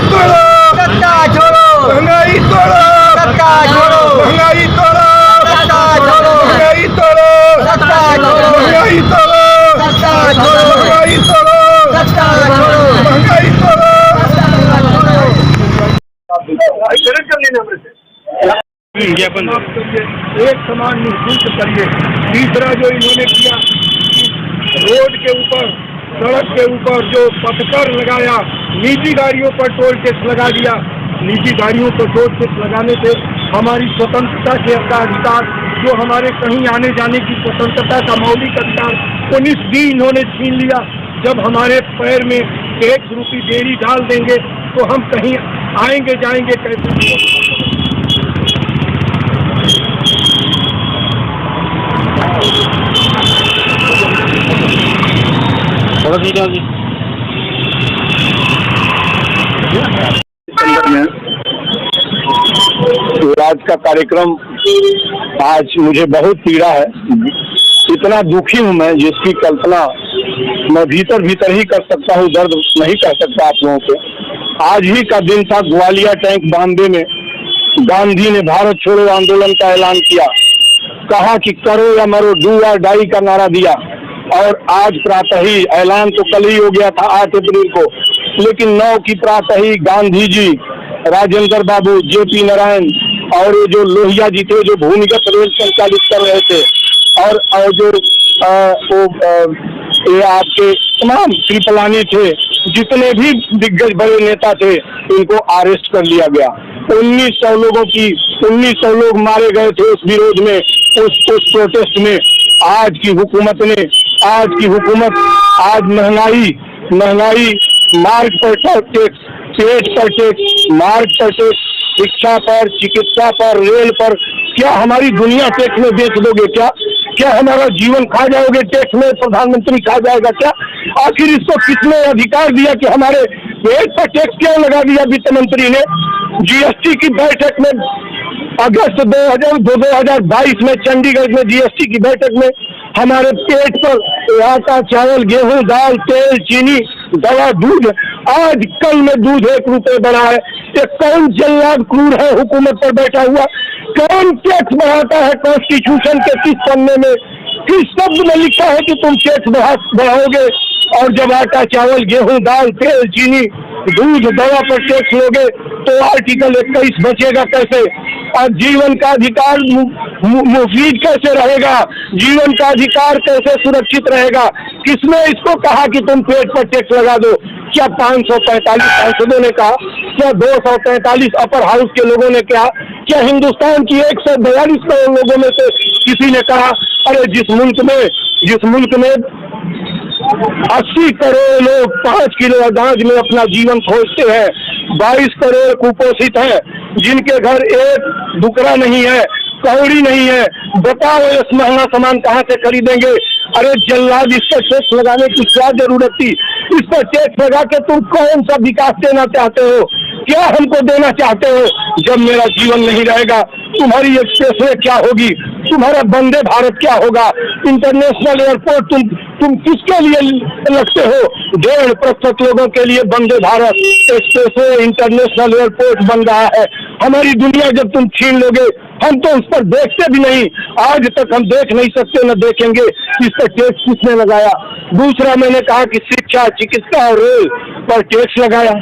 तोड़ो, सत्ता छोड़ो, महंगाई तोड़ो, सत्ता छोड़ो, महंगाई तोड़ो, सत्ता छोड़ो, महंगाई तोड़ो, सत्ता छोड़ो, महंगाई तोड़ो, सत्ता छोड़ो, महंगाई तोड़ो, सत्ता छोड़ो, महंगाई तोड़ो। विज्ञापन एक समान निःशुल्क करिए। तीसरा जो इन्होंने किया, रोड के ऊपर, सड़क के ऊपर जो पथकर लगाया, निजी गाड़ियों पर टोल टैक्स लगा दिया। निजी गाड़ियों पर टोल टैक्स लगाने से हमारी स्वतंत्रता के अधिकार, जो हमारे कहीं आने जाने की स्वतंत्रता का मौलिक अधिकार, वो निस्बी इन्होंने छीन लिया। जब हमारे पैर में टैक्स रूपी बेड़ी डाल देंगे तो हम कहीं आएंगे जाएंगे कैसे? आज का कार्यक्रम आज मुझे बहुत पीड़ा है। इतना दुखी हूँ मैं, जिसकी कल्पना मैं भीतर भीतर ही कर सकता हूँ, दर्द नहीं कर सकता आप लोगों को। आज ही का दिन था, ग्वालियर टैंक बांधे में गांधी ने भारत छोड़ो आंदोलन का ऐलान किया। कहा कि करो या मरो, डू और डाई का नारा दिया। और आज प्रातः ही, ऐलान तो कल ही हो गया था 8 अप्रैल को, लेकिन 9 की प्रातः ही गांधी जी, राजेंद्र बाबू, जेपी नारायण और ये जो लोहिया जी थे, जो भूमिगत रेल संचालित कर रहे थे, और जो ये आपके तमाम कृपलानी थे, जितने भी दिग्गज बड़े नेता थे, इनको अरेस्ट कर लिया गया। 1900 लोग मारे गए थे उस विरोध में, उस प्रोटेस्ट में। आज की हुकूमत, आज महंगाई, मार्ग पर टैक्स, पेट पर टैक्स, मार्ग पर टैक्स, शिक्षा पर, चिकित्सा पर, रेल पर। क्या हमारी दुनिया टैक्स में बेच दोगे? क्या हमारा जीवन खा जाओगे टैक्स में? प्रधानमंत्री खा जाएगा क्या? आखिर इसको किसने अधिकार दिया कि हमारे पेट पर टैक्स क्यों लगा दिया वित्त मंत्री ने? जीएसटी की बैठक में अगस्त 2022 में चंडीगढ़ में जीएसटी की बैठक में हमारे पेट पर आटा, चावल, गेहूं, दाल, तेल, चीनी, दवा, दूध, आज कल में दूध 1 रुपए बढ़ा है। ये कौन जल्लाद क्रूर है हुकूमत पर बैठा हुआ? कौन टैक्स बढ़ाता है? कॉन्स्टिट्यूशन के किस पन्ने में, किस शब्द में लिखा है कि तुम टैक्स बढ़ाओगे? और जब आटा, चावल, गेहूं, दाल, तेल, चीनी, दूध, दवा पर टैक्स लोगे तो आर्टिकल 21 बचेगा कैसे? और जीवन का अधिकार मुफीद कैसे रहेगा? जीवन का अधिकार कैसे सुरक्षित रहेगा? किसने इसको कहा कि तुम पेट पर टैक्स लगा दो? क्या 545 सांसदों ने कहा? क्या 243 अपर हाउस के लोगों ने कहा? क्या हिंदुस्तान की 142 करोड़ लोगों में से किसी ने कहा? अरे जिस मुल्क में 80 करोड़ लोग 5 किलो अनाज में अपना जीवन खोजते हैं, 22 करोड़ कुपोषित हैं, जिनके घर एक डुकरा नहीं है, कौड़ी नहीं है, बताओ इस महंगा सामान कहाँ से खरीदेंगे? अरे जल्लाद, इस पर टैक्स लगाने की क्या जरूरत थी? इस पर टैक्स लगा के तुम कौन सा विकास देना चाहते हो? क्या हमको देना चाहते हो? जब मेरा जीवन नहीं रहेगा, तुम्हारी एक्सप्रेसवे क्या होगी? तुम्हारा वंदे भारत क्या होगा? इंटरनेशनल एयरपोर्ट तुम किसके लिए लगते हो? 1.5% लोगों के लिए Vande Bharat expressway international airport बन रहा है। हमारी दुनिया जब तुम छीन लोगे, हम तो उस पर देखते भी नहीं, आज तक हम देख नहीं सकते, न देखेंगे। इस पर टैक्स किसने लगाया? दूसरा, मैंने कहा कि शिक्षा, चिकित्सा और रेल पर टैक्स लगाया।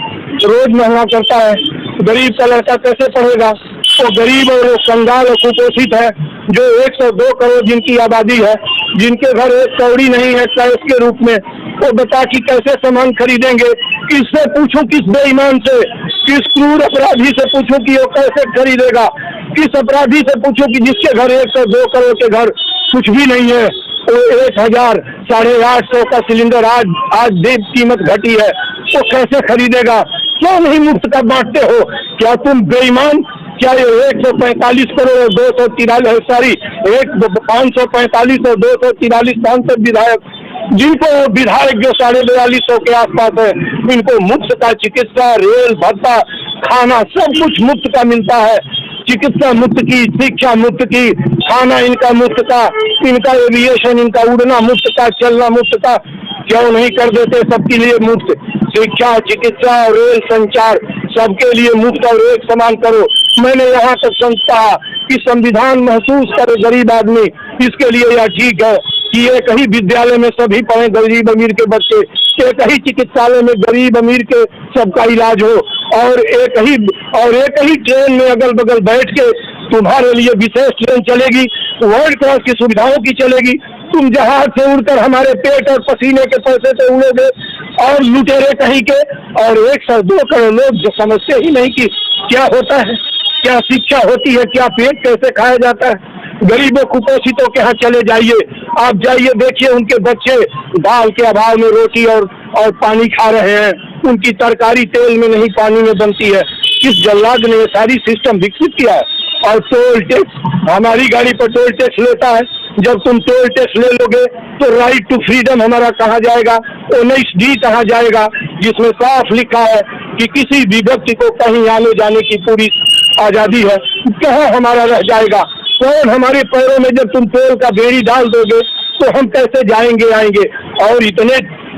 रोज महंगा करता है, गरीब का लड़का कैसे पढ़ेगा? तो गरीब और कंगाल और कुपोषित है, जो 102 करोड़ जिनकी आबादी है, जिनके घर एक कौड़ी नहीं है कैश के रूप में, वो बता कि कैसे सामान खरीदेंगे? किससे पूछूं? किस बेईमान से, किस क्रूर अपराधी से पूछूं कि वो कैसे खरीदेगा? किस अपराधी से पूछूं कि जिसके घर 102 करोड़ के घर कुछ भी नहीं है, वो 1000 850 का सिलेंडर आज देव कीमत घटी है, वो कैसे खरीदेगा? क्यों नहीं मुफ्त का बांटते हो? क्या तुम बेईमान? क्या ये 145 करोड़ और 545 और 243 सांसद विधायक, जिनको विधायक जो 4250 के आसपास है, इनको मुफ्त का चिकित्सा, रेल भत्ता, खाना सब कुछ मुफ्त का मिलता है। चिकित्सा मुफ्त की, शिक्षा मुफ्त की, खाना इनका मुफ्त का, इनका एविएशन, इनका उड़ना मुफ्त का, चलना मुफ्त का। क्यों नहीं कर देते सबके लिए मुफ्त शिक्षा, चिकित्सा, रेल, संचार सबके लिए मुफ्त और एक समान करो। मैंने यहाँ तक कहा कि संविधान महसूस करे गरीब आदमी, इसके लिए यह ठीक है कि एक ही विद्यालय में सभी पढ़े गरीब अमीर के बच्चे, एक ही चिकित्सालय में गरीब अमीर के सबका इलाज हो, और एक ही ट्रेन में अगल बगल बैठ के तुम्हारे लिए विशेष ट्रेन चलेगी, वर्ल्ड क्लास की सुविधाओं की चलेगी। तुम जहाज से उड़कर हमारे पेट और पसीने के पैसे से उड़ोगे और लुटेरे कहीं के, और 1 से 2 करोड़ लोग जो समझते ही नहीं कि क्या होता है, क्या शिक्षा होती है, क्या पेट कैसे खाया जाता है। गरीबों कुपोषितों के यहाँ चले जाइए, आप जाइए देखिए उनके बच्चे दाल के अभाव में रोटी और पानी खा रहे हैं, उनकी तरकारी तेल में नहीं पानी में बनती है। किस जल्लाद ने ये सारी सिस्टम विकसित किया है। और टोल टैक्स, हमारी गाड़ी पर टोल टैक्स लेता है, जब तुम टोल टैक्स ले लोगे तो राइट टू फ्रीडम हमारा कहाँ जाएगा, 19D कहाँ जाएगा, जिसमें साफ लिखा है कि किसी भी व्यक्ति को कहीं आने जाने की पूरी आजादी है, कहाँ हमारा रह जाएगा। कौन हमारे पैरों में जब तुम टोल का बेड़ी डाल दोगे तो हम कैसे जाएंगे आएंगे। और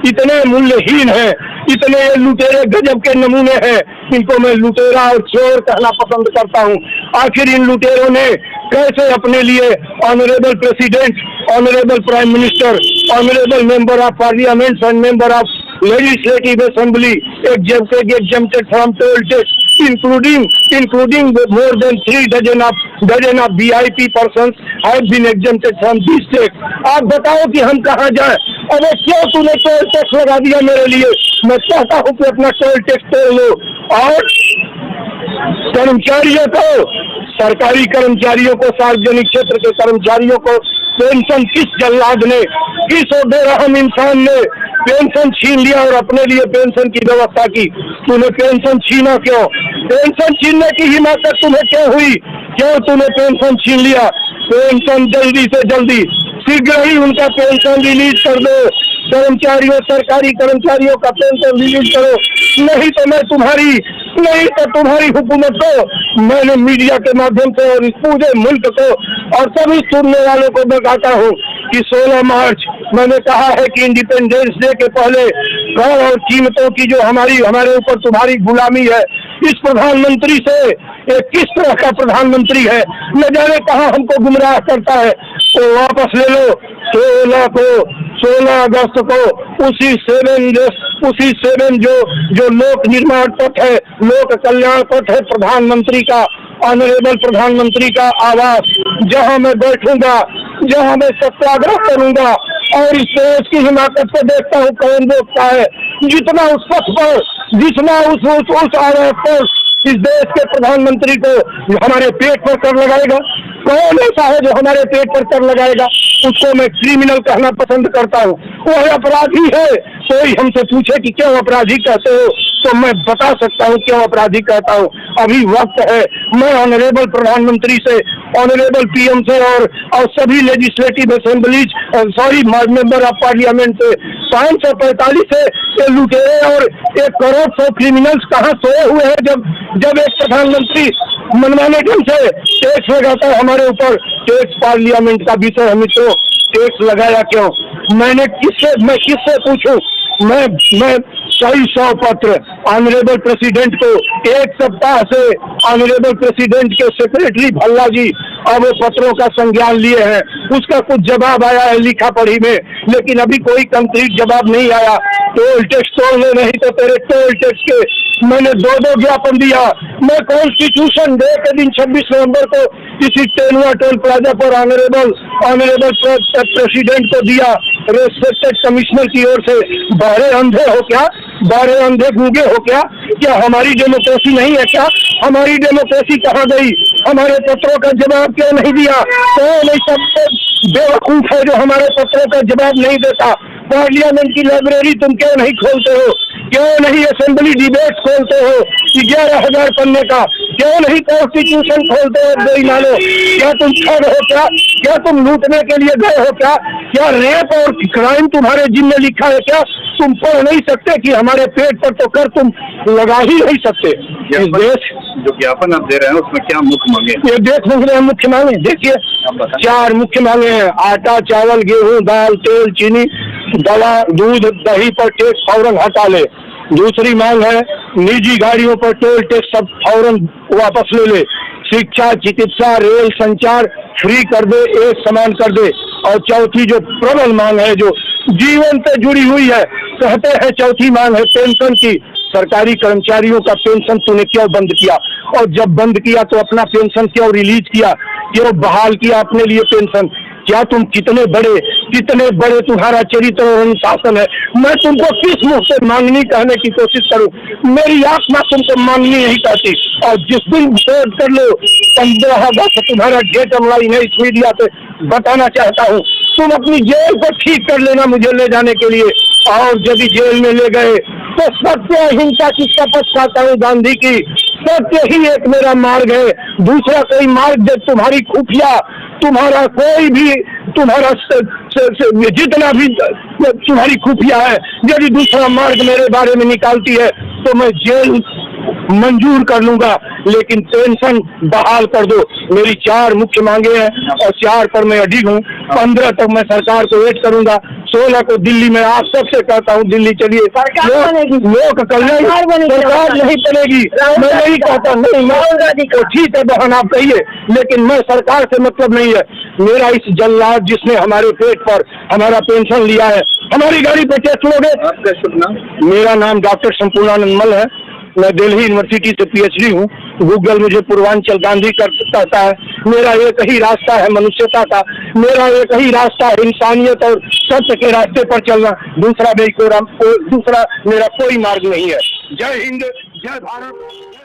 इतने मूल्यहीन हैं, इतने लुटेरे गजब के नमूने हैं, इनको मैं लुटेरा और चोर कहना पसंद करता हूँ। आखिर इन लुटेरों ने कैसे अपने लिए honourable president, honourable prime minister, honourable member of parliament and member of legislative assembly exempted from toll tax, including more than 3 dozen of VIP persons have been exempted from this tax। आप बताओ कि हम कहाँ जाएं। अरे क्यों तूने toll tax लगा दिया मेरे लिए। मैं चाहता हूँ कि अपना टोल टैक्स तोड़ लो। और कर्मचारियों को, सरकारी कर्मचारियों को, सार्वजनिक क्षेत्र के कर्मचारियों को पेंशन किस जल्लाद ने, किस बेरहम इंसान ने पेंशन छीन लिया और अपने लिए पेंशन की व्यवस्था की। तूने पेंशन छीना क्यों? पेंशन छीनने की हिम्मत तुम्हें क्यों हुई? क्यों तूने पेंशन छीन लिया? पेंशन जल्दी से जल्दी शीघ्र ही उनका पेंशन रिलीज कर दो। कर्मचारियों, सरकारी कर्मचारियों का पेंशन रिलीज करो, नहीं तो तुम्हारी हुकूमत को मैंने मीडिया के माध्यम से और इस पूरे मुल्क को और सभी सुनने वालों को बताता हूँ कि 16 मार्च मैंने कहा है कि इंडिपेंडेंस डे के पहले कर और कीमतों की जो हमारे ऊपर तुम्हारी गुलामी है, इस प्रधानमंत्री से, एक किस तरह का प्रधानमंत्री है, न जाने कहाँ हमको गुमराह करता है, तो वापस ले लो। 16 अगस्त को उसी 7 जो लोक निर्माण पथ है, लोक कल्याण पथ है प्रधानमंत्री का, ऑनरेबल प्रधानमंत्री का आवास, जहां मैं बैठूंगा, जहां मैं सत्याग्रह करूंगा और इस देश की हिमाकत को देखता हूँ कौन रोकता है। जितना उस पथ पर, जितना उस आरोप पर इस देश के प्रधानमंत्री को हमारे पेट पर कर लगाएगा, कौन ऐसा है जो हमारे पेट पर कर लगाएगा, उसको मैं क्रिमिनल कहना पसंद करता हूँ। वह अपराधी है। कोई हमसे पूछे कि क्यों अपराधी कहते हो, तो मैं बता सकता हूँ क्यों अपराधी कहता हूँ। अभी वक्त है, मैं ऑनरेबल प्रधानमंत्री से, ऑनरेबल PM से और सभी legislative assemblies, member of parliament से 545 से ये लुटेरे और 1 करोड़ 100 क्रिमिनल्स कहाँ सोए हुए हैं जब एक प्रधानमंत्री मनमाने ढंग से टैक्स लगाता है हमारे ऊपर। टैक्स पार्लियामेंट का विषय है मित्रों, टैक्स लगाया क्यों? मैं किससे पूछूं? मैं कई 100 पत्र ऑनरेबल प्रेसिडेंट को, 1 सप्ताह से ऑनरेबल प्रेसिडेंट के सेक्रेटरी भल्ला जी अब वो पत्रों का संज्ञान लिए हैं। उसका कुछ जवाब आया है लिखा पढ़ी में, लेकिन अभी कोई कंक्रीट जवाब नहीं आया। टोल टैक्स तोड़ ले, नहीं तो तेरे टोल टैक्स के मैंने 2 ज्ञापन दिया। मैं कॉन्स्टिट्यूशन डे के दिन 26 नवंबर को किसी टेनुआ टोल प्लाजा पर ऑनरेबल प्रेसिडेंट को दिया, रेस्पेक्टेड कमिश्नर की ओर से। बहरे अंधे हो क्या? बहरे अंधे गूंगे हो क्या हमारी डेमोक्रेसी नहीं है क्या? हमारी डेमोक्रेसी कहाँ गई? हमारे पत्रों का जवाब क्यों नहीं दिया? कौन ऐसा बेवकूफ है जो हमारे पत्रों का जवाब नहीं देता? पार्लियामेंट की लाइब्रेरी तुम क्यों नहीं खोलते हो? क्यों नहीं असेंबली डिबेट खोलते हो 11,000 पन्ने का? क्यों नहीं कॉन्स्टिट्यूशन खोलते हो? बेईमानो, क्या तुम ठग हो क्या तुम लूटने के लिए गए हो क्या रेप और क्राइम तुम्हारे जिम्मे लिखा है क्या? तुम पढ़ नहीं सकते कि हमारे पेट पर तो कर तुम लगा ही नहीं सकते। इस देश जो ज्ञापन आप दे रहे हैं उसमें क्या मुख्य मांगे? ये देख रहे हैं मुख्य मांगे, देखिए 4 मुख्य मांगे हैं। आटा, चावल, गेहूं, दाल, तेल, चीनी, दवा, दूध, दही पर टैक्स फौरन हटा ले। दूसरी मांग है निजी गाड़ियों पर टोल टैक्स सब फौरन वापस ले ले, शिक्षा, चिकित्सा, रेल, संचार फ्री कर दे, एक समान कर दे। और चौथी जो प्रबल मांग है, जो जीवन से जुड़ी हुई है, कहते हैं चौथी मांग है पेंशन की। सरकारी कर्मचारियों का पेंशन तूने क्यों बंद किया? और जब बंद किया तो अपना पेंशन क्यों रिलीज किया, क्यों बहाल किया अपने लिए पेंशन? क्या तुम कितने बड़े तुम्हारा चरित्र और अनुशासन है? मैं तुमको किस मुंह से मांगनी कहने की कोशिश करूं? मेरी आत्मा तुमको मांगनी नहीं कहती। और जिस दिन वोट कर लो 15 अगस्त तुम्हारा डेट ऑनलाइन है, इस मीडिया पे बताना चाहता हूं। तुम अपनी जेल को ठीक कर लेना मुझे ले जाने के लिए, और यदि जेल में ले गए तो सत्य अहिंसा की शपथ खाता हूँ गांधी की। सत्य ही एक मेरा मार्ग है, दूसरा कोई मार्ग जब तुम्हारी खुफिया, तुम्हारा कोई भी, तुम्हारा जितना भी तुम्हारी खुफिया है, यदि दूसरा मार्ग मेरे बारे में निकालती है तो मैं जेल मंजूर कर लूंगा, लेकिन पेंशन बहाल कर दो। मेरी 4 मुख्य मांगे हैं और 4 पर मैं अडिग हूँ। 15 तक मैं सरकार को वेट करूंगा। 16 को दिल्ली में आप सबसे कहता हूँ दिल्ली चलिए। लोक कल्याण सरकार नहीं बनेगी, मैं नहीं कहता, नहीं तो ठीक है बहन आप कहिए, लेकिन मैं सरकार से मतलब नहीं है। मेरा इस जल्लाद जिसने हमारे पेट पर हमारा पेंशन लिया है, हमारी गाड़ी पे टैक्स लोगे। आपका शुभ नाम? मेरा नाम डॉक्टर संपूर्णानंद मल है। मैं दिल्ली यूनिवर्सिटी से PhD हूँ। गूगल मुझे पूर्वांचल गांधी कहता है। मेरा एक ही रास्ता है मनुष्यता का, मेरा एक ही रास्ता है इंसानियत और सत्य के रास्ते पर चलना। दूसरा मेरा कोई मार्ग नहीं है। जय हिंद, जय भारत।